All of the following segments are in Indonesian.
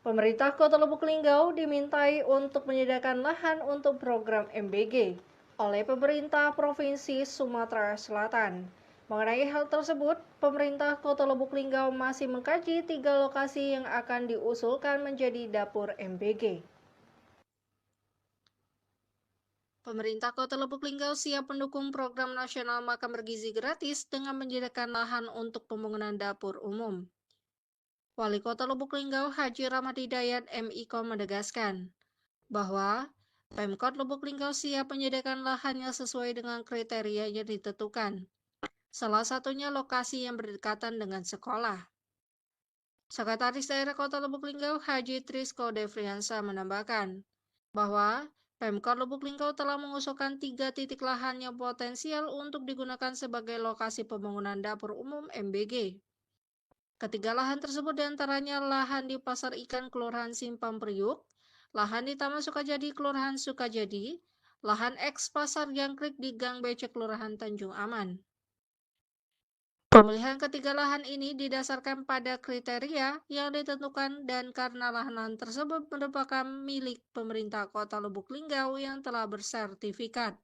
Pemerintah Kota Lubuk Linggau dimintai untuk menyediakan lahan untuk program MBG oleh pemerintah Provinsi Sumatera Selatan. Mengenai hal tersebut, pemerintah Kota Lubuk Linggau masih mengkaji 3 lokasi yang akan diusulkan menjadi dapur MBG. Pemerintah Kota Lubuk Linggau siap mendukung program nasional makan bergizi gratis dengan menyediakan lahan untuk pembangunan dapur umum. Wali Kota Lubuk Linggau Haji Rahmat Hidayat MIKO menegaskan bahwa Pemkot Lubuk Linggau siap menyediakan lahannya sesuai dengan kriteria yang ditentukan. Salah satunya lokasi yang berdekatan dengan sekolah. Sekretaris Daerah Kota Lubuk Linggau Haji Trisko Devriansa menambahkan bahwa Pemkot Lubuk Linggau telah mengusulkan 3 titik lahan yang potensial untuk digunakan sebagai lokasi pembangunan dapur umum MBG. Ketiga lahan tersebut diantaranya lahan di Pasar Ikan Kelurahan Simpang Priuk, lahan di Taman Sukajadi Kelurahan Sukajadi, lahan eks Pasar Jangkrik di Gang Becek Kelurahan Tanjung Aman. Pemilihan ketiga lahan ini didasarkan pada kriteria yang ditentukan dan karena lahan tersebut merupakan milik pemerintah Kota Lubuk Linggau yang telah bersertifikat.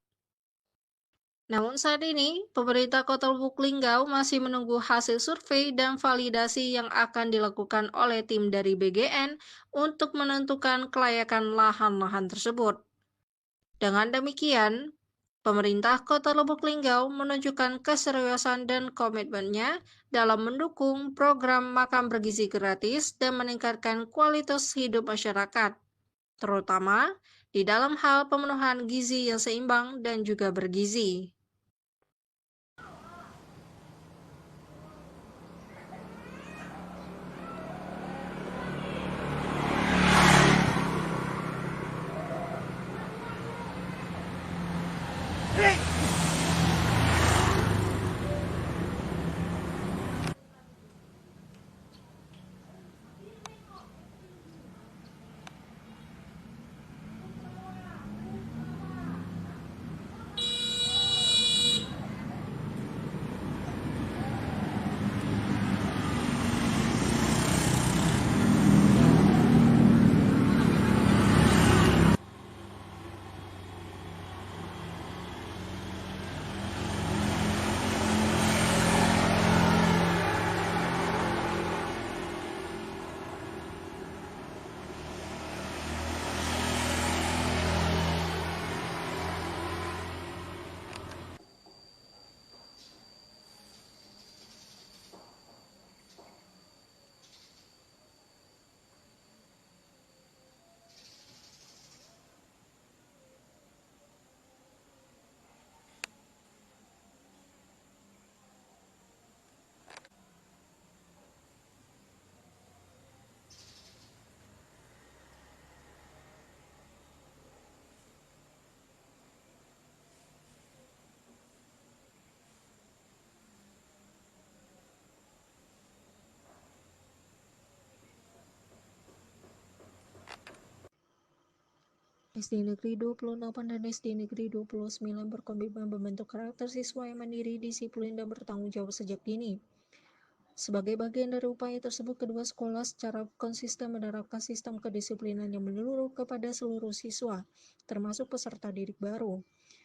Namun saat ini, pemerintah Kota Lubuk Linggau masih menunggu hasil survei dan validasi yang akan dilakukan oleh tim dari BGN untuk menentukan kelayakan lahan-lahan tersebut. Dengan demikian, pemerintah Kota Lubuk Linggau menunjukkan keseriusan dan komitmennya dalam mendukung program makan bergizi gratis dan meningkatkan kualitas hidup masyarakat, terutama di dalam hal pemenuhan gizi yang seimbang dan juga bergizi. SD Negeri 28 dan SD Negeri 29 berkomitmen membentuk karakter siswa yang mandiri, disiplin, dan bertanggung jawab sejak dini. Sebagai bagian dari upaya tersebut, kedua sekolah secara konsisten menerapkan sistem kedisiplinan yang menyeluruh kepada seluruh siswa, termasuk peserta didik baru.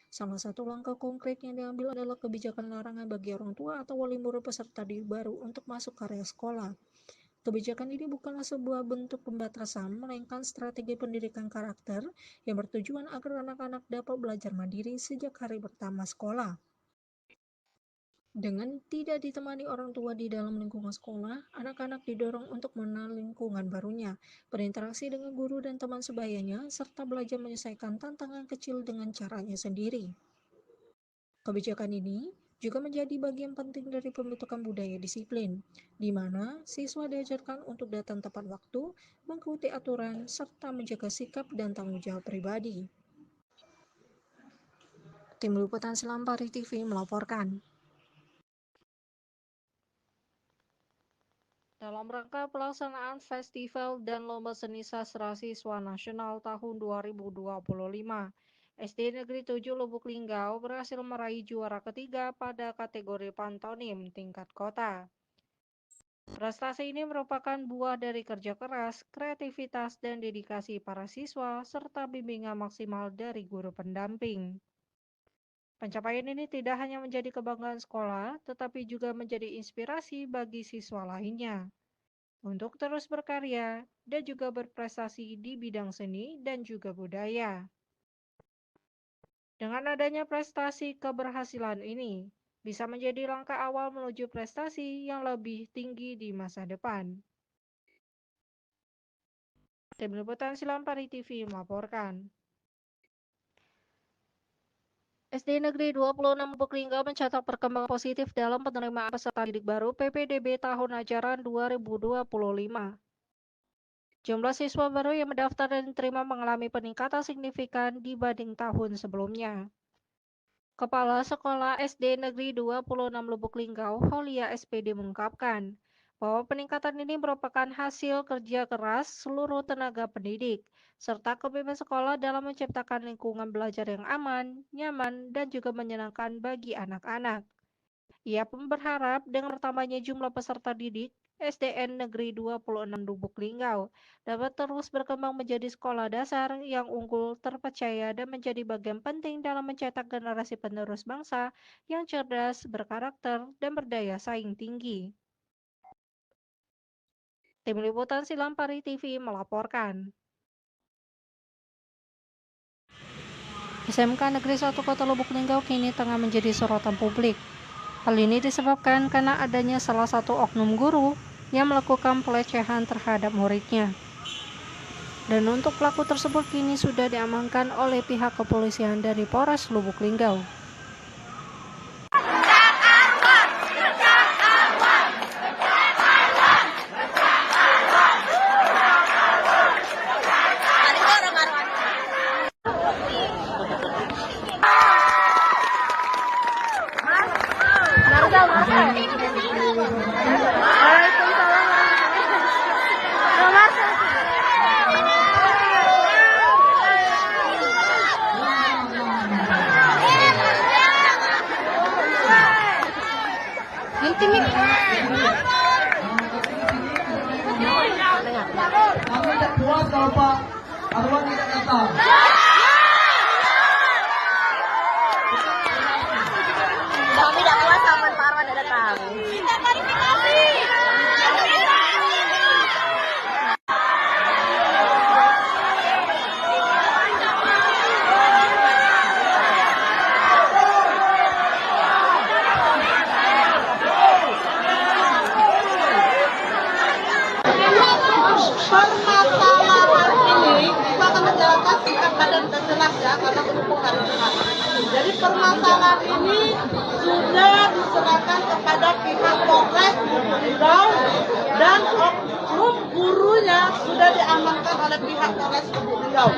Salah satu langkah konkret yang diambil adalah kebijakan larangan bagi orang tua atau wali murid peserta didik baru untuk masuk area sekolah. Kebijakan ini bukanlah sebuah bentuk pembatasan, melainkan strategi pendidikan karakter yang bertujuan agar anak-anak dapat belajar mandiri sejak hari pertama sekolah. Dengan tidak ditemani orang tua di dalam lingkungan sekolah, anak-anak didorong untuk mengenal lingkungan barunya, berinteraksi dengan guru dan teman sebayanya, serta belajar menyelesaikan tantangan kecil dengan caranya sendiri. Kebijakan ini juga menjadi bagian penting dari pembentukan budaya disiplin, di mana siswa diajarkan untuk datang tepat waktu, mengikuti aturan, serta menjaga sikap dan tanggung jawab pribadi. Tim Liputan Selampari TV melaporkan. Dalam rangka pelaksanaan Festival dan Lomba Seni Sastra Siswa Nasional tahun 2025, SD Negeri 7 Lubuk Linggau berhasil meraih juara ketiga pada kategori pantonim tingkat kota. Prestasi ini merupakan buah dari kerja keras, kreativitas, dan dedikasi para siswa, serta bimbingan maksimal dari guru pendamping. Pencapaian ini tidak hanya menjadi kebanggaan sekolah, tetapi juga menjadi inspirasi bagi siswa lainnya untuk terus berkarya dan juga berprestasi di bidang seni dan juga budaya. Dengan adanya prestasi keberhasilan ini, bisa menjadi langkah awal menuju prestasi yang lebih tinggi di masa depan. Tim Liputan Silampari TV melaporkan. SD Negeri 26 Lubuk Linggau mencatat perkembangan positif dalam penerimaan peserta didik baru PPDB tahun ajaran 2025. Jumlah siswa baru yang mendaftar dan diterima mengalami peningkatan signifikan dibanding tahun sebelumnya. Kepala Sekolah SD Negeri 26 Lubuk Linggau, Holia SPD mengungkapkan bahwa peningkatan ini merupakan hasil kerja keras seluruh tenaga pendidik, serta komitmen sekolah dalam menciptakan lingkungan belajar yang aman, nyaman, dan juga menyenangkan bagi anak-anak. Ia pun berharap dengan bertambahnya jumlah peserta didik, SDN Negeri 26 Lubuk Linggau dapat terus berkembang menjadi sekolah dasar yang unggul, terpercaya, dan menjadi bagian penting dalam mencetak generasi penerus bangsa yang cerdas, berkarakter, dan berdaya saing tinggi. Tim Liputan Silampari TV melaporkan. SMK Negeri 1 Kota Lubuk Linggau kini tengah menjadi sorotan publik. Hal ini disebabkan karena adanya salah satu oknum guru yang melakukan pelecehan terhadap muridnya. Dan untuk pelaku tersebut kini sudah diamankan oleh pihak kepolisian dari Polres Lubuk Linggau. Kami tidak puas kalau Pak Arwan tidak datang. Kami tidak puas sama Pak Arwan tidak datang. Minta klarifikasi. Permasalahan ini kita akan menjalankan sikap badan dan jelas ya karena mendukung harapan. Jadi permasalahan ini sudah diserahkan kepada pihak Polres Lubuk Linggau dan oknum gurunya sudah diamankan oleh pihak Polres Lubuk Linggau.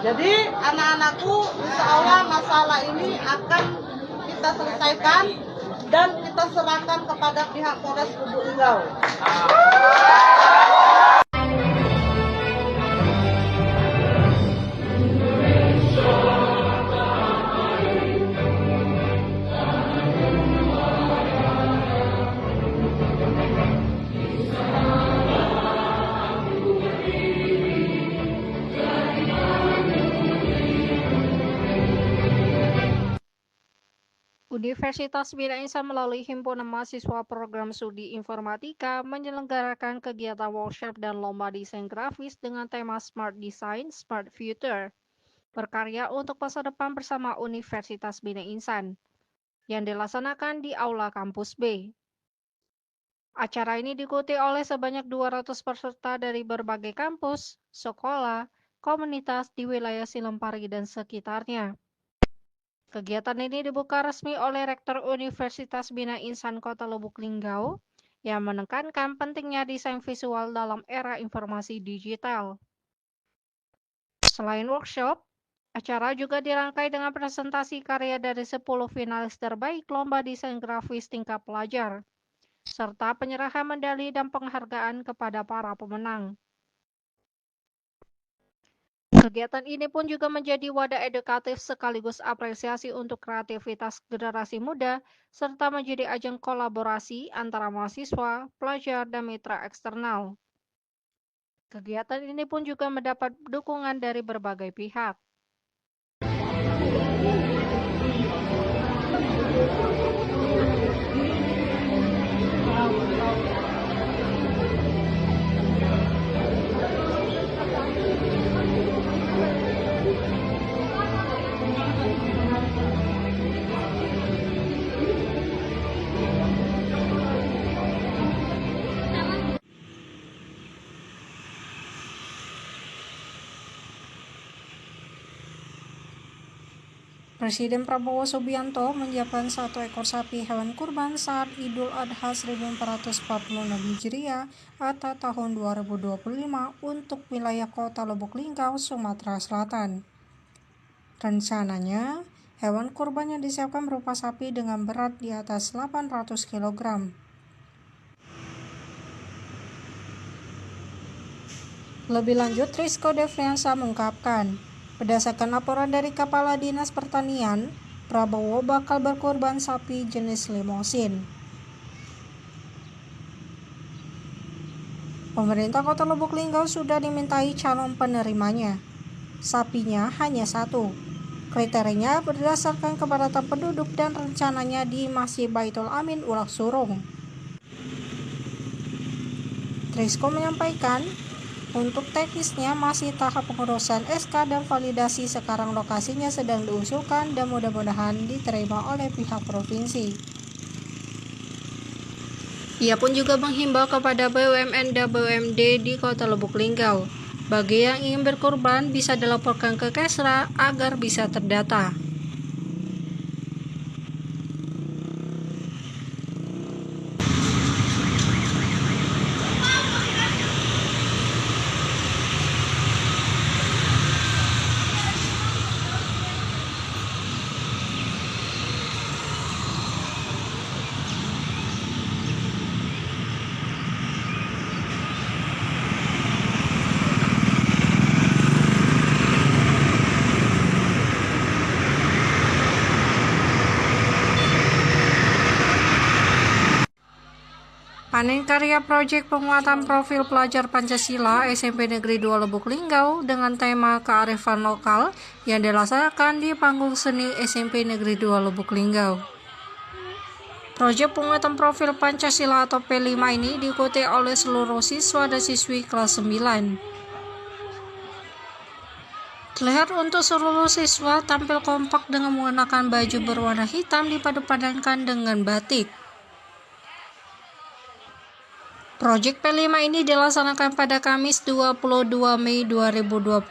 Jadi anak-anakku, insya Allah masalah ini akan kita selesaikan dan kita serahkan kepada pihak Polres Lubuk Linggau. Universitas Bina Insan melalui Himpunan Mahasiswa Program Studi Informatika menyelenggarakan kegiatan workshop dan lomba desain grafis dengan tema Smart Design, Smart Future. Berkarya untuk masa depan bersama Universitas Bina Insan yang dilaksanakan di Aula Kampus B. Acara ini diikuti oleh sebanyak 200 peserta dari berbagai kampus, sekolah, komunitas di wilayah Silampari dan sekitarnya. Kegiatan ini dibuka resmi oleh Rektor Universitas Bina Insan Kota Lubuk Linggau yang menekankan pentingnya desain visual dalam era informasi digital. Selain workshop, acara juga dirangkai dengan presentasi karya dari 10 finalis terbaik lomba desain grafis tingkat pelajar, serta penyerahan medali dan penghargaan kepada para pemenang. Kegiatan ini pun juga menjadi wadah edukatif sekaligus apresiasi untuk kreativitas generasi muda, serta menjadi ajang kolaborasi antara mahasiswa, pelajar, dan mitra eksternal. Kegiatan ini pun juga mendapat dukungan dari berbagai pihak. Presiden Prabowo Subianto menyiapkan 1 ekor sapi hewan kurban saat Idul Adha 1446 Hijriah atau tahun 2025 untuk wilayah Kota Lubuk Linggau, Sumatera Selatan. Rencananya, hewan kurban yang disiapkan berupa sapi dengan berat di atas 800 kg. Lebih lanjut, Rizko Devriansa mengungkapkan, berdasarkan laporan dari Kepala Dinas Pertanian, Prabowo bakal berkorban sapi jenis limosin. Pemerintah Kota Lubuk Linggau sudah dimintai calon penerimanya. Sapinya hanya 1. Kriterianya berdasarkan kepadatan penduduk dan rencananya di Masjid Baitul Amin Ulak Surung. Rizko menyampaikan, untuk teknisnya masih tahap pengurusan SK dan validasi, sekarang lokasinya sedang diusulkan dan mudah-mudahan diterima oleh pihak provinsi. Ia pun juga menghimbau kepada BUMN dan BUMD di Kota Lubuk Linggau, bagi yang ingin berkurban bisa dilaporkan ke Kesra agar bisa terdata. Panen karya proyek penguatan profil pelajar Pancasila SMP Negeri 2 Lubuk Linggau dengan tema kearifan lokal yang dilaksanakan di panggung seni SMP Negeri 2 Lubuk Linggau. Proyek penguatan profil Pancasila atau P5 ini diikuti oleh seluruh siswa dan siswi kelas 9. Terlihat untuk seluruh siswa tampil kompak dengan menggunakan baju berwarna hitam dipadupadankan dengan batik. Proyek P5 ini dilaksanakan pada Kamis 22 Mei 2025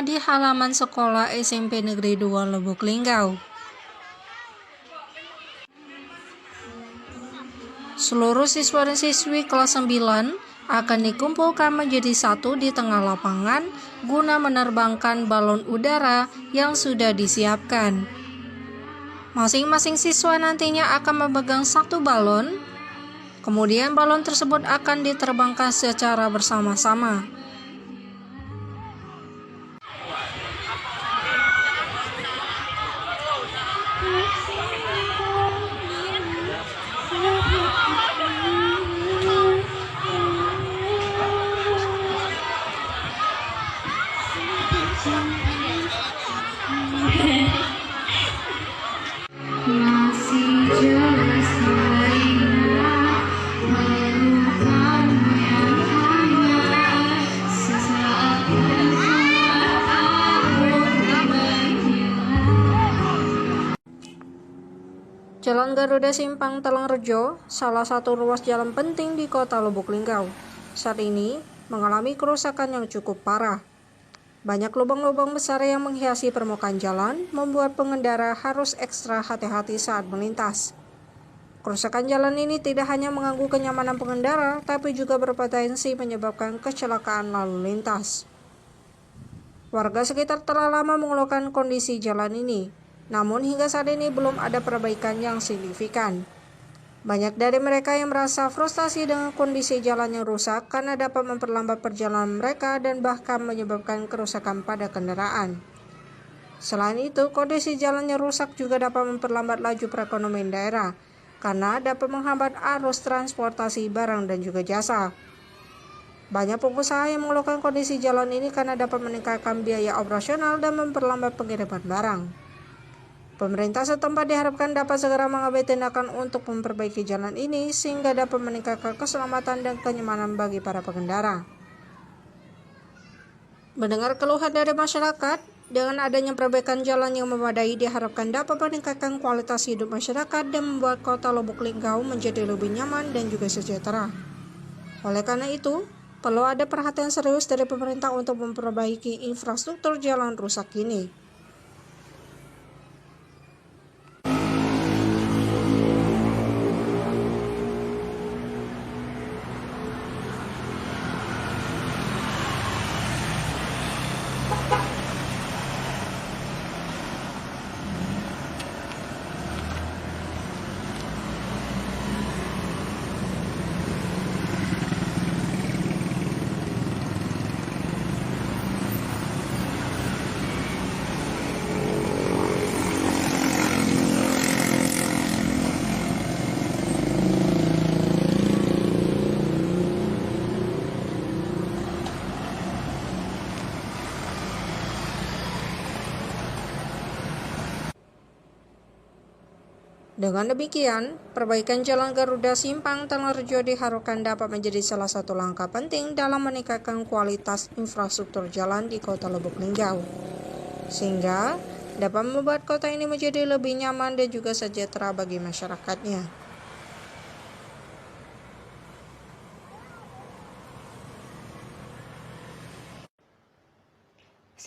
di halaman sekolah SMP Negeri 2 Lubuk Linggau. Seluruh siswa dan siswi kelas 9 akan dikumpulkan menjadi satu di tengah lapangan guna menerbangkan balon udara yang sudah disiapkan. Masing-masing siswa nantinya akan memegang 1 balon. Kemudian balon tersebut akan diterbangkan secara bersama-sama. Jalan Garuda Simpang Telangrejo, salah satu ruas jalan penting di Kota Lubuk Linggau, saat ini mengalami kerusakan yang cukup parah. Banyak lubang-lubang besar yang menghiasi permukaan jalan membuat pengendara harus ekstra hati-hati saat melintas. Kerusakan jalan ini tidak hanya mengganggu kenyamanan pengendara, tapi juga berpotensi menyebabkan kecelakaan lalu lintas. Warga sekitar telah lama mengeluhkan kondisi jalan ini. Namun hingga saat ini belum ada perbaikan yang signifikan. Banyak dari mereka yang merasa frustasi dengan kondisi jalan yang rusak karena dapat memperlambat perjalanan mereka dan bahkan menyebabkan kerusakan pada kendaraan. Selain itu, kondisi jalan yang rusak juga dapat memperlambat laju perekonomian daerah karena dapat menghambat arus transportasi barang dan juga jasa. Banyak pengusaha yang mengeluhkan kondisi jalan ini karena dapat meningkatkan biaya operasional dan memperlambat pengiriman barang. Pemerintah setempat diharapkan dapat segera mengambil tindakan untuk memperbaiki jalan ini sehingga dapat meningkatkan keselamatan dan kenyamanan bagi para pengendara. Mendengar keluhan dari masyarakat, dengan adanya perbaikan jalan yang memadai diharapkan dapat meningkatkan kualitas hidup masyarakat dan membuat kota Lubuk Linggau menjadi lebih nyaman dan juga sejahtera. Oleh karena itu, perlu ada perhatian serius dari pemerintah untuk memperbaiki infrastruktur jalan rusak ini. Dengan demikian, perbaikan Jalan Garuda Simpang Tanah diharapkan dapat menjadi salah satu langkah penting dalam meningkatkan kualitas infrastruktur jalan di Kota Lubuk Linggau, sehingga dapat membuat kota ini menjadi lebih nyaman dan juga sejahtera bagi masyarakatnya.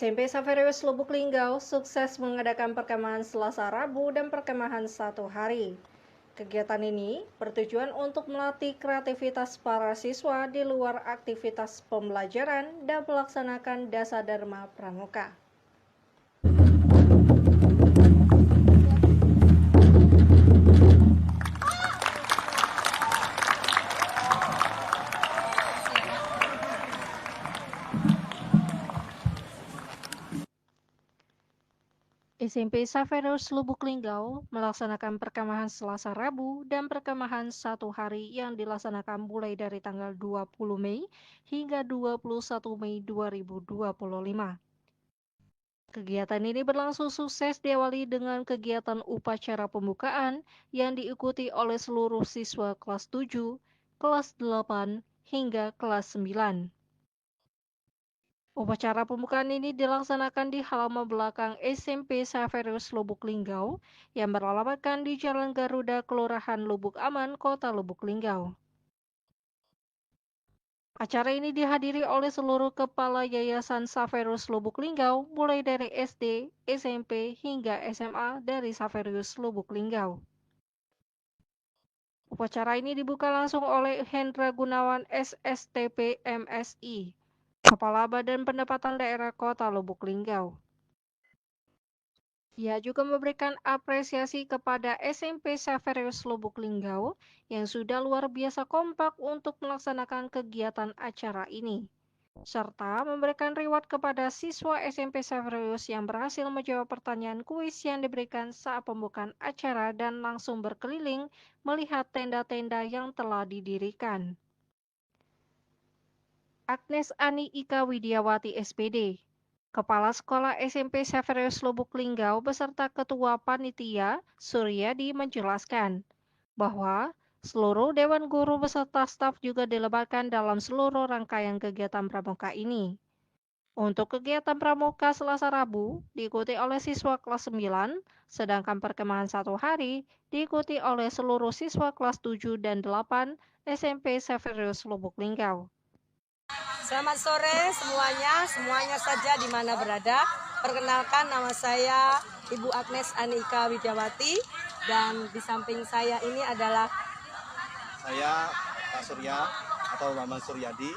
SMP Xaverius Lubuk Linggau sukses mengadakan perkemahan Selasa Rabu dan perkemahan 1 hari. Kegiatan ini bertujuan untuk melatih kreativitas para siswa di luar aktivitas pembelajaran dan melaksanakan Dasa Dharma Pramuka. SMP Xaverius Lubuk Linggau melaksanakan perkemahan Selasa Rabu dan perkemahan 1 hari yang dilaksanakan mulai dari tanggal 20 Mei hingga 21 Mei 2025. Kegiatan ini berlangsung sukses diawali dengan kegiatan upacara pembukaan yang diikuti oleh seluruh siswa kelas 7, kelas 8, hingga kelas 9. Upacara pembukaan ini dilaksanakan di halaman belakang SMP Xaverius Lubuk Linggau yang beralamatkan di Jalan Garuda, Kelurahan Lubuk Aman, Kota Lubuk Linggau. Acara ini dihadiri oleh seluruh kepala Yayasan Xaverius Lubuk Linggau mulai dari SD, SMP, hingga SMA dari Xaverius Lubuk Linggau. Upacara ini dibuka langsung oleh Hendra Gunawan SSTP MSI, Kepala Badan Pendapatan Daerah Kota Lubuk Linggau. Ia juga memberikan apresiasi kepada SMP Xaverius Lubuk Linggau yang sudah luar biasa kompak untuk melaksanakan kegiatan acara ini, serta memberikan reward kepada siswa SMP Xaverius yang berhasil menjawab pertanyaan kuis yang diberikan saat pembukaan acara dan langsung berkeliling melihat tenda-tenda yang telah didirikan. Agnes Ani Ika Widiawati SPD, Kepala Sekolah SMP Xaverius Lubuk Linggau beserta Ketua Panitia Suryadi menjelaskan bahwa seluruh Dewan Guru beserta staf juga dilibatkan dalam seluruh rangkaian kegiatan pramuka ini. Untuk kegiatan pramuka Selasa Rabu diikuti oleh siswa kelas 9, sedangkan perkemahan 1 hari diikuti oleh seluruh siswa kelas 7 dan 8 SMP Xaverius Lubuk Linggau. Selamat sore semuanya saja di mana berada. Perkenalkan, nama saya Ibu Agnes Anika Widiawati dan di samping saya ini adalah saya Pak Surya atau Maman Suryadi.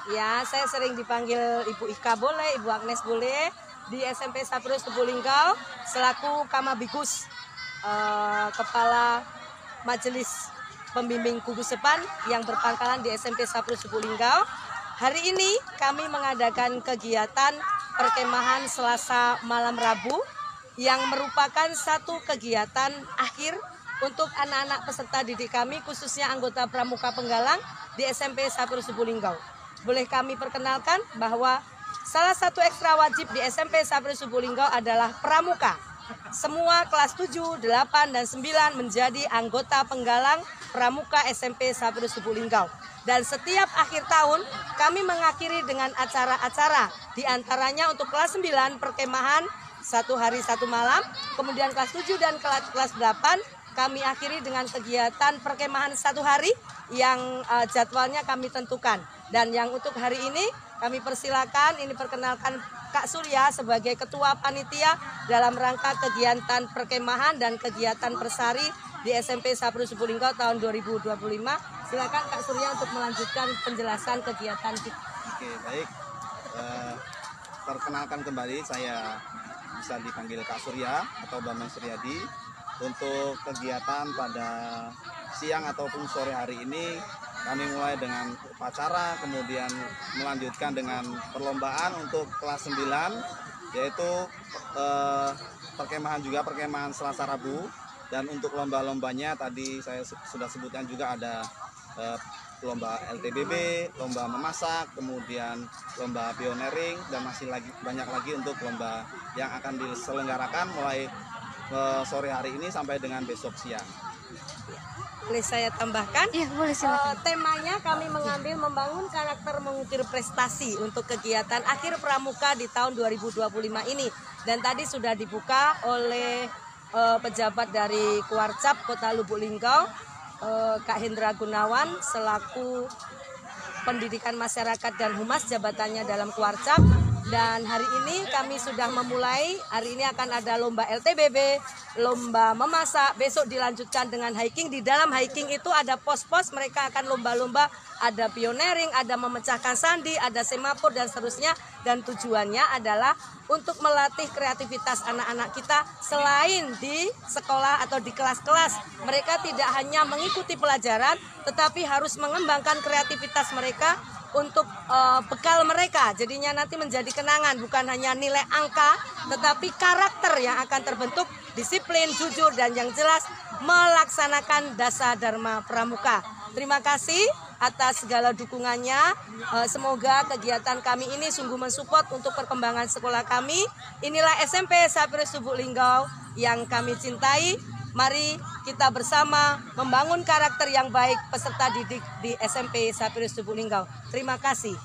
Ya, saya sering dipanggil Ibu Ika boleh, Ibu Agnes boleh, di SMP Xaverius Lubuk Linggau selaku Kamabigus, Kepala Majelis pembimbing gugus depan yang berpangkalan di SMP Sapri Subuh Linggau. Hari ini kami mengadakan kegiatan perkemahan Selasa malam Rabu yang merupakan satu kegiatan akhir untuk anak-anak peserta didik kami, khususnya anggota Pramuka Penggalang di SMP Sapri Subuh Linggau. Boleh kami perkenalkan bahwa salah satu ekstra wajib di SMP Sapri Subuh Linggau adalah pramuka. Semua kelas 7, 8, dan 9 menjadi anggota penggalang pramuka SMP Sapri Subuh Linggau. Dan setiap akhir tahun kami mengakhiri dengan acara-acara. Di antaranya untuk kelas 9 perkemahan 1 hari 1 malam. Kemudian kelas 7 dan kelas 8 kami akhiri dengan kegiatan perkemahan 1 hari yang jadwalnya kami tentukan. Dan yang untuk hari ini kami persilakan, ini perkenalkan Kak Surya sebagai Ketua Panitia dalam rangka kegiatan perkemahan dan kegiatan persari di SMP Sapri Subuh Linggau tahun 2025. Silakan Kak Surya untuk melanjutkan penjelasan kegiatan kita. Oke, baik. Perkenalkan kembali, saya bisa dipanggil Kak Surya atau Bambang Suryadi. Untuk kegiatan pada siang ataupun sore hari ini kami mulai dengan upacara, kemudian melanjutkan dengan perlombaan untuk kelas 9, yaitu perkemahan Selasa Rabu. Dan untuk lomba-lombanya tadi saya sudah sebutkan juga ada lomba LTBB, lomba memasak, kemudian lomba pioneering, dan masih banyak lagi untuk lomba yang akan diselenggarakan mulai sore hari ini sampai dengan besok siang. Boleh saya tambahkan? Iya, boleh silakan. Temanya kami mengambil membangun karakter mengukir prestasi untuk kegiatan akhir pramuka di tahun 2025 ini. Dan tadi sudah dibuka oleh pejabat dari Kuarcap Kota Lubuk Linggau, Kak Hendra Gunawan selaku pendidikan masyarakat dan humas jabatannya dalam Kuarcap. Dan hari ini kami sudah memulai, hari ini akan ada lomba LTBB, lomba memasak, besok dilanjutkan dengan hiking. Di dalam hiking itu ada pos-pos, mereka akan lomba-lomba, ada pioneering, ada memecahkan sandi, ada semapur, dan seterusnya. Dan tujuannya adalah untuk melatih kreativitas anak-anak kita selain di sekolah atau di kelas-kelas. Mereka tidak hanya mengikuti pelajaran, tetapi harus mengembangkan kreativitas mereka untuk bekal mereka, jadinya nanti menjadi kenangan, bukan hanya nilai angka tetapi karakter yang akan terbentuk, disiplin, jujur, dan yang jelas melaksanakan dasar dharma pramuka. Terima kasih atas segala dukungannya. Semoga kegiatan kami ini sungguh mensupport untuk perkembangan sekolah kami. Inilah SMP Sapri Subuh Linggau yang kami cintai. Mari kita bersama membangun karakter yang baik peserta didik di SMP Sapri Subuh Linggau. Terima kasih.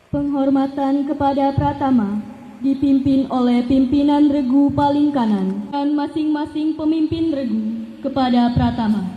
Penghormatan kepada Pratama dipimpin oleh pimpinan regu paling kanan dan masing-masing pemimpin regu kepada Pratama.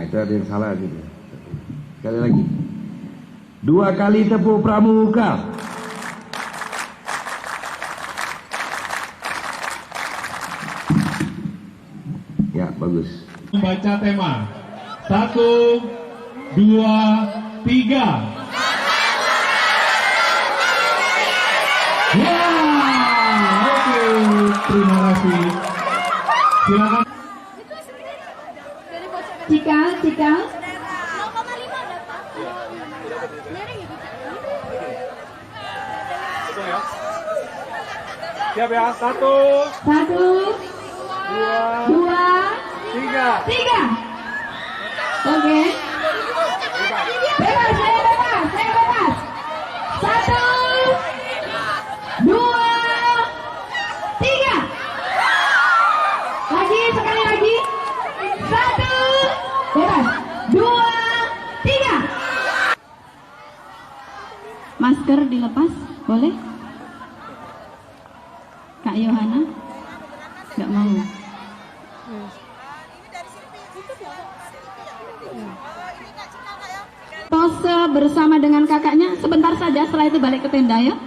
itu ada yang salah gitu. Sekali lagi. 2 kali tepuk pramuka. Ya, bagus. Membaca tema. 1, 2, 3. Ya, oke, terima kasih. Silakan. Cikal. Siap ya, 1, 2, 3. Oke. Bebas. 1, 2, 3. Sekali lagi. 1, bebas. 2, 3. Masker dilepas, boleh? Kak Yohana? Nggak mau. Pose bersama dengan kakaknya sebentar saja, setelah itu balik ke tenda ya.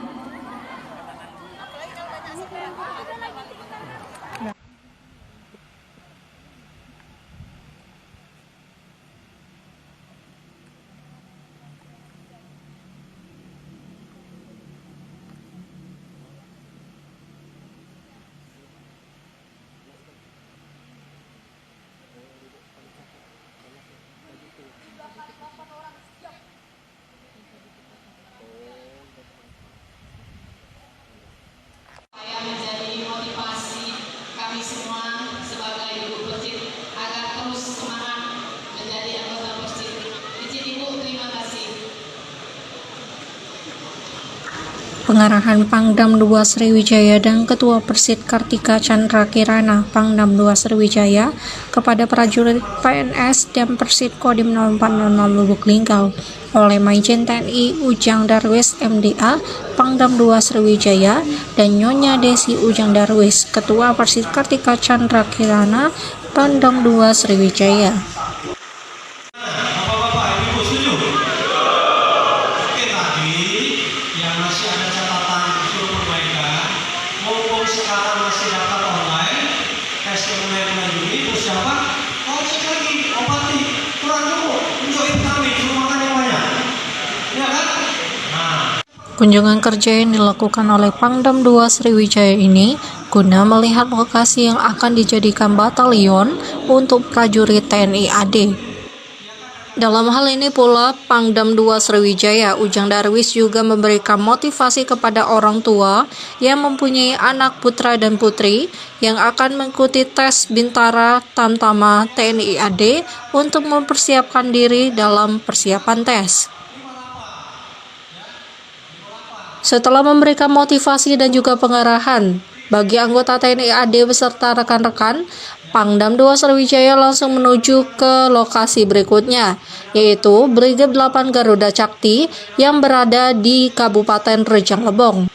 Pengarahan Pangdam 2 Sriwijaya dan Ketua Persit Kartika Chandra Kirana Pangdam 2 Sriwijaya kepada prajurit PNS dan Persit Kodim 0400 Lubuk Linggau oleh Maijen TNI Ujang Darwis MDA Pangdam 2 Sriwijaya dan Nyonya Desi Ujang Darwis Ketua Persit Kartika Chandra Kirana Pangdam 2 Sriwijaya. Kunjungan kerja yang dilakukan oleh Pangdam 2 Sriwijaya ini guna melihat lokasi yang akan dijadikan batalion untuk prajurit TNI AD. Dalam hal ini pula, Pangdam 2 Sriwijaya Ujang Darwis juga memberikan motivasi kepada orang tua yang mempunyai anak putra dan putri yang akan mengikuti tes Bintara Tamtama TNI AD untuk mempersiapkan diri dalam persiapan tes. Setelah memberikan motivasi dan juga pengarahan bagi anggota TNI AD beserta rekan-rekan, Pangdam 2 Sriwijaya langsung menuju ke lokasi berikutnya, yaitu Brigade 8 Garuda Cakti yang berada di Kabupaten Rejang Lebong.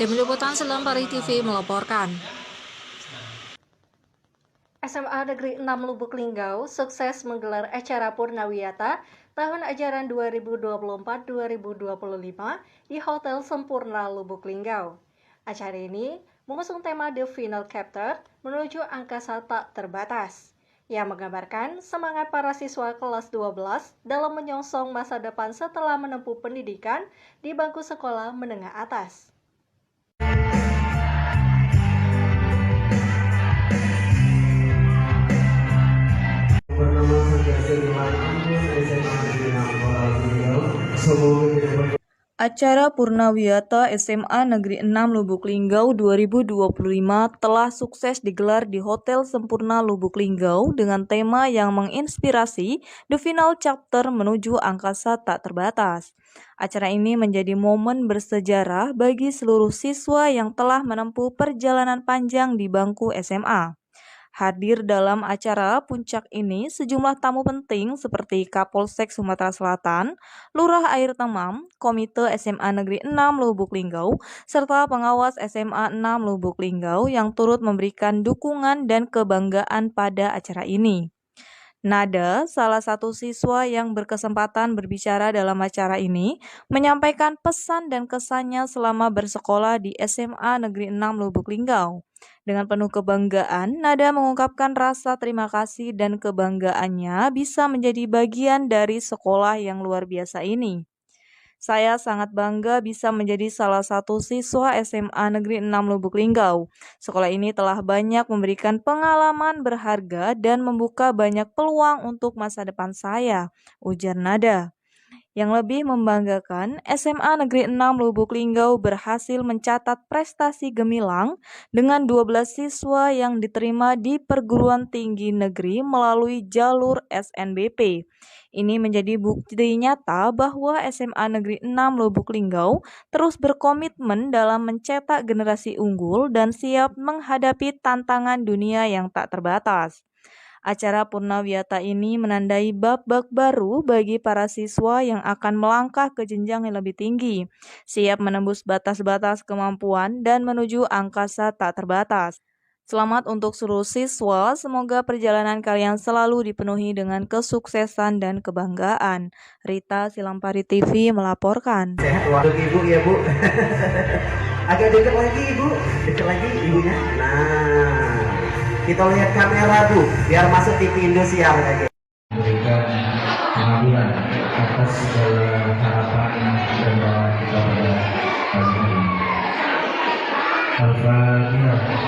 Tim Liputan Selampari TV melaporkan. SMA Negeri 6 Lubuk Linggau sukses menggelar acara Purnawiyata tahun ajaran 2024-2025 di Hotel Sempurna Lubuk Linggau. Acara ini mengusung tema The Final Chapter menuju angkasa tak terbatas, yang menggambarkan semangat para siswa kelas 12 dalam menyongsong masa depan setelah menempuh pendidikan di bangku sekolah menengah atas. Acara Purnawiyata SMA Negeri 6 Lubuk Linggau 2025 telah sukses digelar di Hotel Sempurna Lubuk Linggau dengan tema yang menginspirasi The Final Chapter menuju angkasa tak terbatas. Acara ini menjadi momen bersejarah bagi seluruh siswa yang telah menempuh perjalanan panjang di bangku SMA. Hadir dalam acara puncak ini sejumlah tamu penting seperti Kapolsek Sumatera Selatan, Lurah Air Temam, Komite SMA Negeri 6 Lubuk Linggau, serta pengawas SMA 6 Lubuk Linggau yang turut memberikan dukungan dan kebanggaan pada acara ini. Nada, salah satu siswa yang berkesempatan berbicara dalam acara ini, menyampaikan pesan dan kesannya selama bersekolah di SMA Negeri 6 Lubuk Linggau. Dengan penuh kebanggaan, Nada mengungkapkan rasa terima kasih dan kebanggaannya bisa menjadi bagian dari sekolah yang luar biasa ini. Saya sangat bangga bisa menjadi salah satu siswa SMA Negeri 6 Lubuk Linggau. Sekolah ini telah banyak memberikan pengalaman berharga dan membuka banyak peluang untuk masa depan saya, ujar Nada. Yang lebih membanggakan, SMA Negeri 6 Lubuk Linggau berhasil mencatat prestasi gemilang dengan 12 siswa yang diterima di perguruan tinggi negeri melalui jalur SNBP. Ini menjadi bukti nyata bahwa SMA Negeri 6 Lubuk Linggau terus berkomitmen dalam mencetak generasi unggul dan siap menghadapi tantangan dunia yang tak terbatas. Acara Purnawiyata ini menandai babak baru bagi para siswa yang akan melangkah ke jenjang yang lebih tinggi, siap menembus batas-batas kemampuan dan menuju angkasa tak terbatas. Selamat untuk seluruh siswa, semoga perjalanan kalian selalu dipenuhi dengan kesuksesan dan kebanggaan. Rita Silampari TV melaporkan. Sehat untuk ibu ya bu. Agak dekat lagi ibu, dekat lagi ibunya. Nah, kita lihat kamera bu, biar masuk TV Indosiar kayak gitu. Memberikan pengabulan atas segala harapan dan doa kita pada hari ini. Al-Fatihah.